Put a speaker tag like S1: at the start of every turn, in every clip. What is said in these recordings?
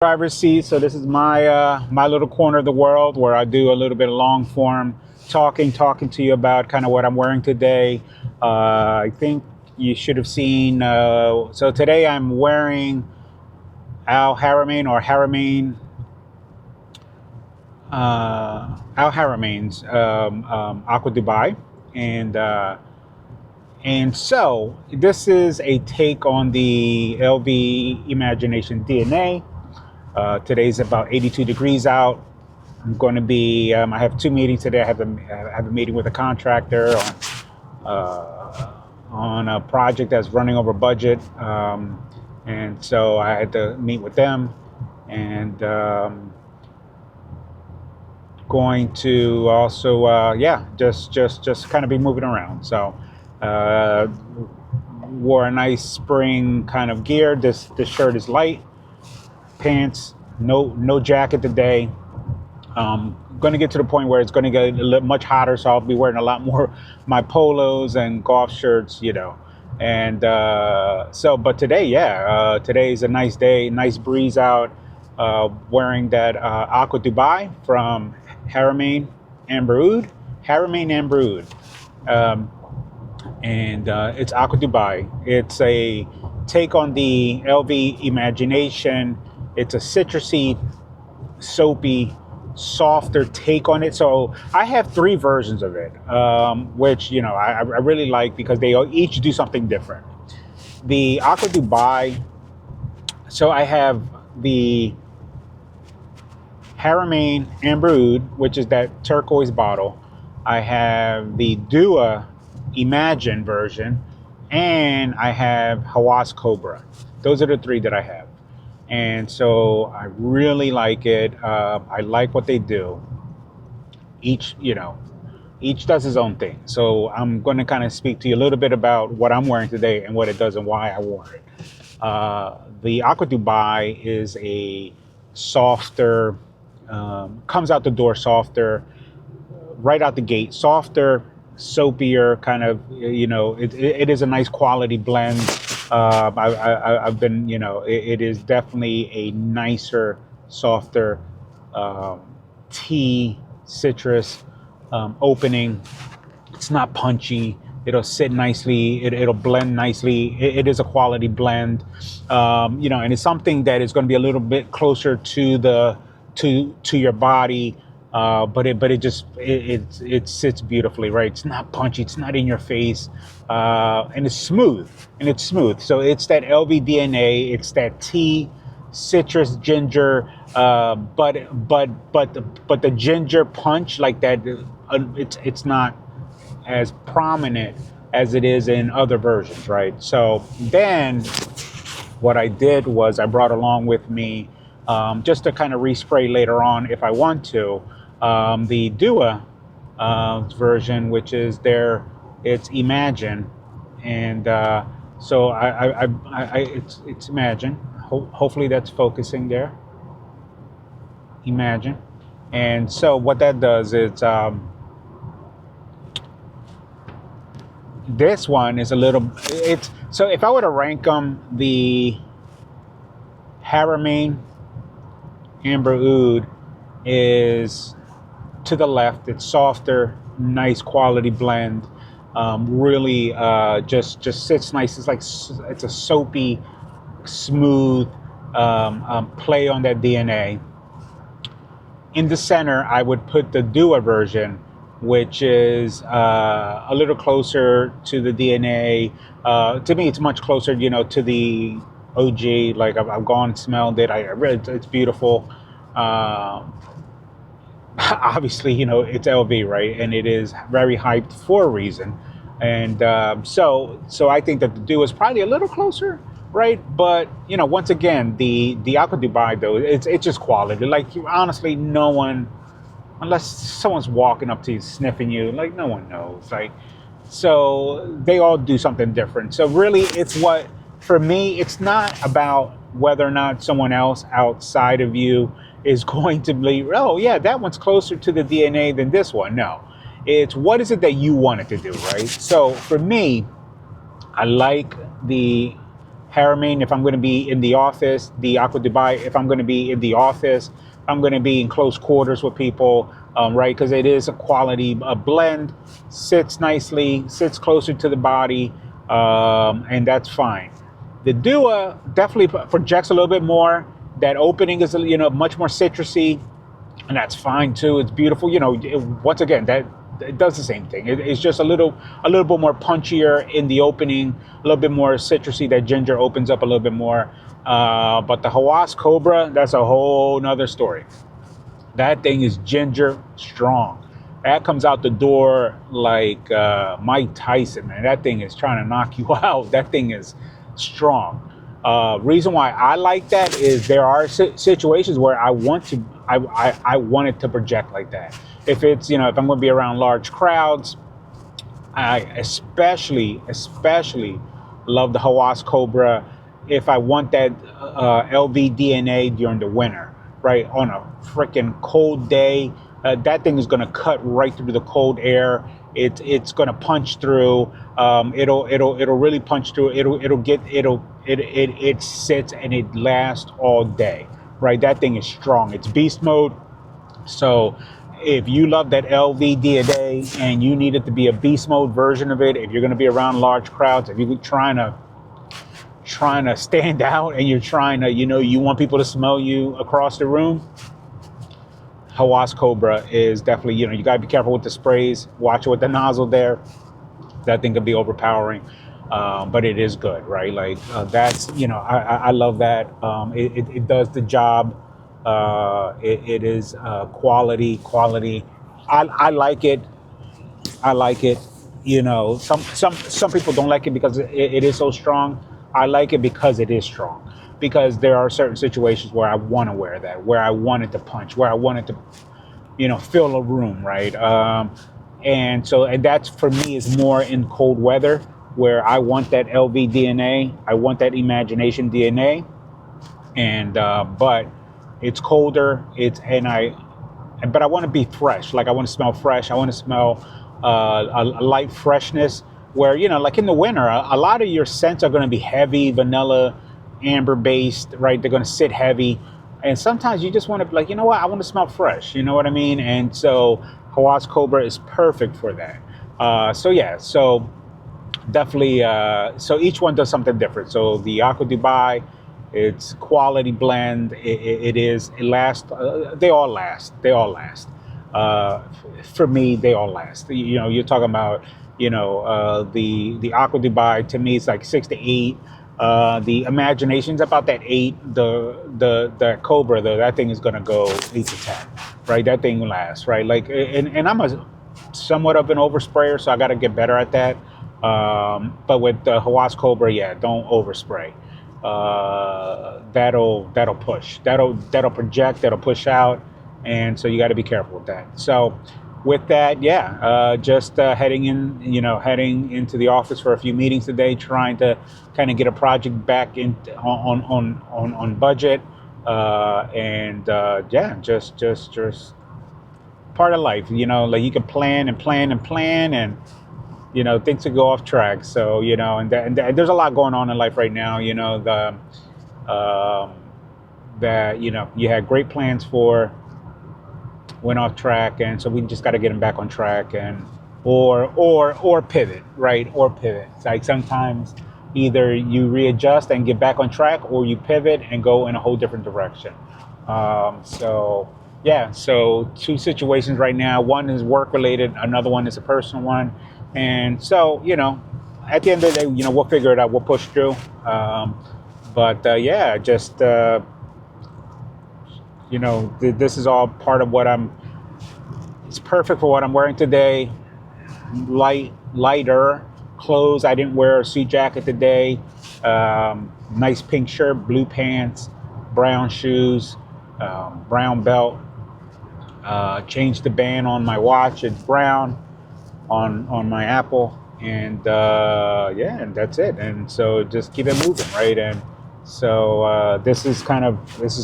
S1: Driver's seat. So this is my my little corner of the world where I do a little bit of long form talking to you about kind of what I'm wearing today. I think you should have seen. So today I'm wearing Al Haramain's Aqua Dubai, and so this is a take on the LV Imagination DNA. Today's about 82 degrees out. I'm going to be. I have two meetings today. I have a meeting with a contractor on a project that's running over budget, and so I had to meet with them, and going to also, just kind of be moving around. So, wore a nice spring kind of gear. This shirt is light. Pants, no jacket today. Going to get to the point where it's going to get a little much hotter, so I'll be wearing a lot more my polos and golf shirts, And but today, today is a nice day, nice breeze out. Wearing that Aqua Dubai from Haramain Amber Oud, and it's Aqua Dubai. It's a take on the LV Imagination. It's a citrusy, soapy, softer take on it. So I have three versions of it, which I really like because they each do something different. The Aqua Dubai. So I have the Haramain Amber Oud, which is that turquoise bottle. I have the Dua Imagine version, and I have Hawass Cobra. Those are the three that I have. And so I really like it. I like what they do. Each does his own thing. So I'm going to kind of speak to you a little bit about what I'm wearing today and what it does and why I wore it. The Aqua Dubai is a softer, comes out the door softer, right out the gate, softer, soapier kind of, it is a nice quality blend. I've been, it is definitely a nicer, softer tea, citrus opening. It's not punchy. It'll sit nicely. It'll blend nicely. It is a quality blend, and it's something that is going to be a little bit closer to your body. But it sits beautifully, right? It's not punchy. It's not in your face, and it's smooth. So it's that LV DNA. It's that tea, citrus, ginger, but the ginger punch like that. It's not as prominent as it is in other versions, right? So then, what I did was I brought along with me, just to kind of respray later on if I want to. The Dua version, which is it's Imagine, and so it's Imagine. Hopefully that's focusing there. Imagine, and so what that does is this one is a little. It's so if I were to rank them, the Haramain Amber Oud is to the left. It's softer, nice quality blend. Really, just sits nice. It's a soapy, smooth play on that DNA. In the center, I would put the Dua version, which is a little closer to the DNA. To me, it's much closer, to the OG. Like I've gone and smelled it. It's beautiful. Obviously, it's LV, right? And it is very hyped for a reason. And so I think that the Dua is probably a little closer, right? But once again, the Aqua Dubai though, it's just quality. Like honestly, no one, unless someone's walking up to you, sniffing you, like no one knows. Like, so they all do something different. So really, for me, it's not about whether or not someone else outside of you is going to be, oh yeah, that one's closer to the DNA than this one. No, it's what is it that you want it to do, right? So for me, I like the Haramain if I'm going to be in the office, the Aqua Dubai if I'm going to be in the office, I'm going to be in close quarters with people, right? Because it is a quality a blend, sits nicely, sits closer to the body, and that's fine. The Dua definitely projects a little bit more. That opening is, much more citrusy, and that's fine too. It's beautiful. Once again, that it does the same thing. It's just a little bit more punchier in the opening, a little bit more citrusy. That ginger opens up a little bit more. But the Hawas Cobra, that's a whole nother story. That thing is ginger strong. That comes out the door like Mike Tyson, man. That thing is trying to knock you out. That thing is strong. Reason why I like that is there are situations where I want it to project like that. If it's, if I'm going to be around large crowds, I especially love the Hawas Cobra if I want that LV DNA during the winter, right? On a freaking cold day, that thing is going to cut right through the cold air. It's going to punch through. It'll really punch through. It sits and it lasts all day, right? That thing is strong. It's beast mode. So if you love that LV DNA and you need it to be a beast mode version of it, if you're going to be around large crowds, if you're trying to stand out and you're trying to, you want people to smell you across the room, Hawas Cobra is definitely, you got to be careful with the sprays. Watch it with the nozzle there. That thing can be overpowering, but it is good, right? Like that's, I love that. It does the job. It is quality. I like it. Some people don't like it because it is so strong. I like it because it is strong. Because there are certain situations where I want to wear that, where I want it to punch, where I want it to, fill a room, right? And that's for me is more in cold weather where I want that LV DNA, I want that imagination DNA, and but it's colder. But I want to be fresh. Like I want to smell fresh. I want to smell a light freshness. Where like in the winter, a lot of your scents are going to be heavy, vanilla, amber based, right? They're going to sit heavy, and sometimes you just want to be like, I want to smell fresh. You know what I mean? And so Hawas Cobra is perfect for that. So definitely. So each one does something different. So the Aqua Dubai, it's quality blend. It lasts. They all last. For me, they all last. You're talking about. The Aqua Dubai to me is like 6 to 8. The Imagination's about that 8. The Cobra, that thing is gonna go 8 to 10, right? That thing lasts, right? Like, and I'm a somewhat of an oversprayer, so I got to get better at that. But with the Hawas Cobra, yeah, don't overspray. That'll push. That'll project. That'll push out, and so you got to be careful with that. So. With that, just heading into the office for a few meetings today, trying to kind of get a project back in on budget, just part of life. Like you can plan and things could go off track. So and there's a lot going on in life right now. That you had great plans for. Went off track, and so we just got to get them back on track, and or pivot, right? Or pivot. It's like sometimes either you readjust and get back on track, or you pivot and go in a whole different direction. So 2 situations right now. One is work related, another one is a personal one, and so at the end of the day, we'll figure it out. We'll push through. This is all part of it's perfect for what I'm wearing today. Lighter clothes. I didn't wear a suit jacket today. Nice pink shirt, blue pants, brown shoes, brown belt. Changed the band on my watch. It's brown on my Apple. And and that's it. And so just keep it moving, right? And so this is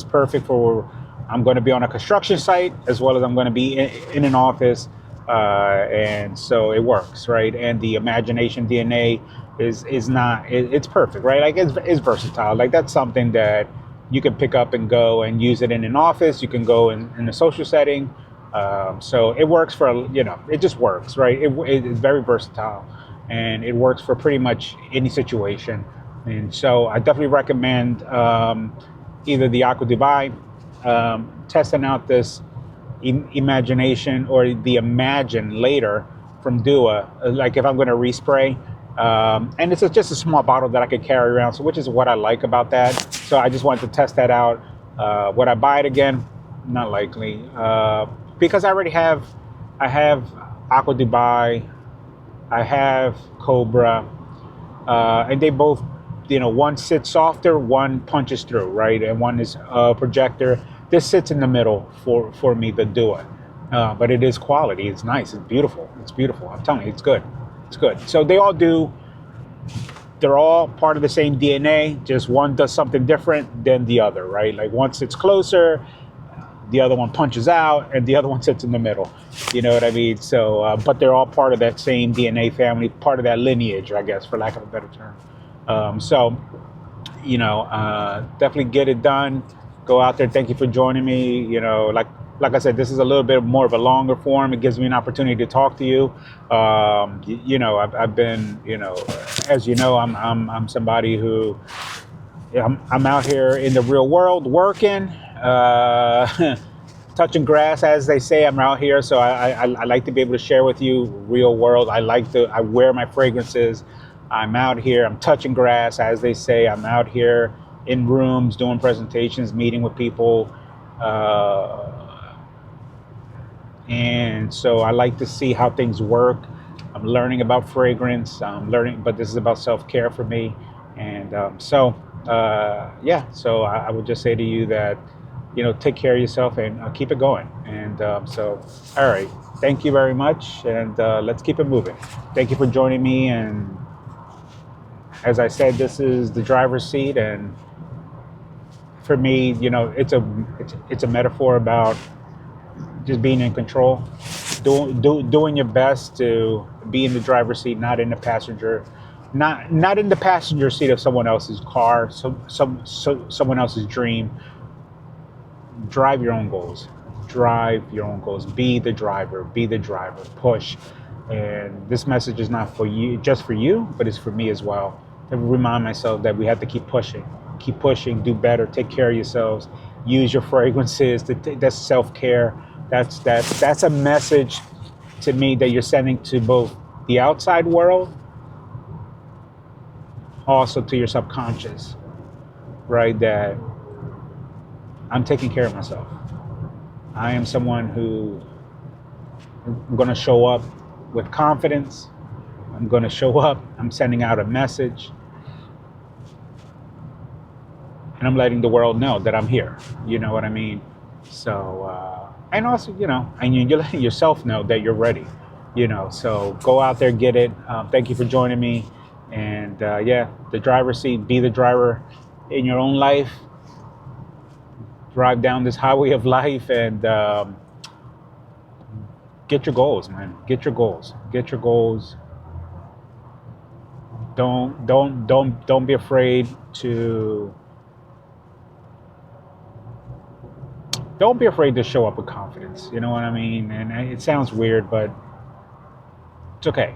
S1: perfect for. I'm going to be on a construction site as well as I'm going to be in an office, and so it works, right? And the Imagination DNA is not it's perfect, right? Like it's versatile. Like that's something that you can pick up and go and use it in an office. You can go in a social setting. So it works for, it just works, right? It's very versatile, and it works for pretty much any situation. And so I definitely recommend either the Aqua Dubai, testing out this imagination, or the Imagine later from Dua. Like if I'm going to respray, and it's just a small bottle that I could carry around, so which is what I like about that. So I just wanted to test that out. Would I buy it again? Not likely, because I have Aqua Dubai, I have Cobra, and they both, one sits softer, one punches through, right, and one is a projector. This sits in the middle for me, the Dua. But it is quality. It's nice. It's beautiful. It's beautiful. I'm telling you, it's good. It's good. So they're all part of the same DNA. Just one does something different than the other, right? Like one sits closer, the other one punches out, and the other one sits in the middle. You know what I mean? So, but they're all part of that same DNA family, part of that lineage, I guess, for lack of a better term. So, definitely get it done. Go out there. Thank you for joining me. Like I said, this is a little bit more of a longer form. It gives me an opportunity to talk to you. I've been, as you know, I'm somebody who, I'm out here in the real world working, touching grass, as they say. I'm out here, so I like to be able to share with you real world. I wear my fragrances. I'm out here. I'm touching grass, as they say. I'm out here in rooms, doing presentations, meeting with people. And so I like to see how things work. I'm learning about fragrance. I'm learning, but this is about self-care for me. And so I would just say to you that, take care of yourself and keep it going. And all right. Thank you very much. And let's keep it moving. Thank you for joining me. And as I said, this is the driver's seat. And for me, it's a metaphor about just being in control, doing your best to be in the driver's seat, not in the passenger, not in the passenger seat of someone else's car, someone else's dream. Drive your own goals. Drive your own goals. Be the driver. Be the driver. Push. And this message is not for you, just for you, but it's for me as well. To remind myself that we have to keep pushing. Keep pushing. Do better. Take care of yourselves. Use your fragrances. That's self-care. That's a message to me that you're sending to both the outside world, also to your subconscious, right? That I'm taking care of myself. I am someone who I'm going to show up with confidence. I'm going to show up. I'm sending out a message. And I'm letting the world know that I'm here. You know what I mean? So, and also, and you're letting yourself know that you're ready, so go out there, get it. Thank you for joining me. And the driver's seat, be the driver in your own life. Drive down this highway of life and get your goals, man. Get your goals. Get your goals. Don't be afraid to. Don't be afraid to show up with confidence. You know what I mean? And it sounds weird, but it's okay.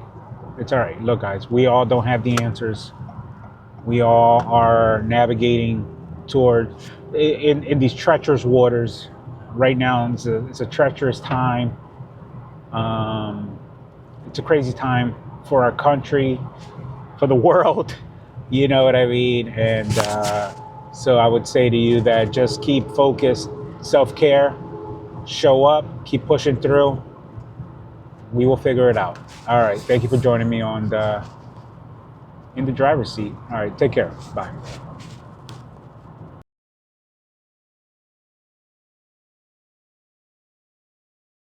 S1: It's all right. Look, guys, we all don't have the answers. We all are navigating toward in these treacherous waters. Right now, it's a treacherous time. It's a crazy time for our country, for the world. You know what I mean? And so I would say to you that just keep focused. Self-care, show up, keep pushing through. We will figure it out. All right. Thank you for joining me in the driver's seat. All right. Take care. Bye.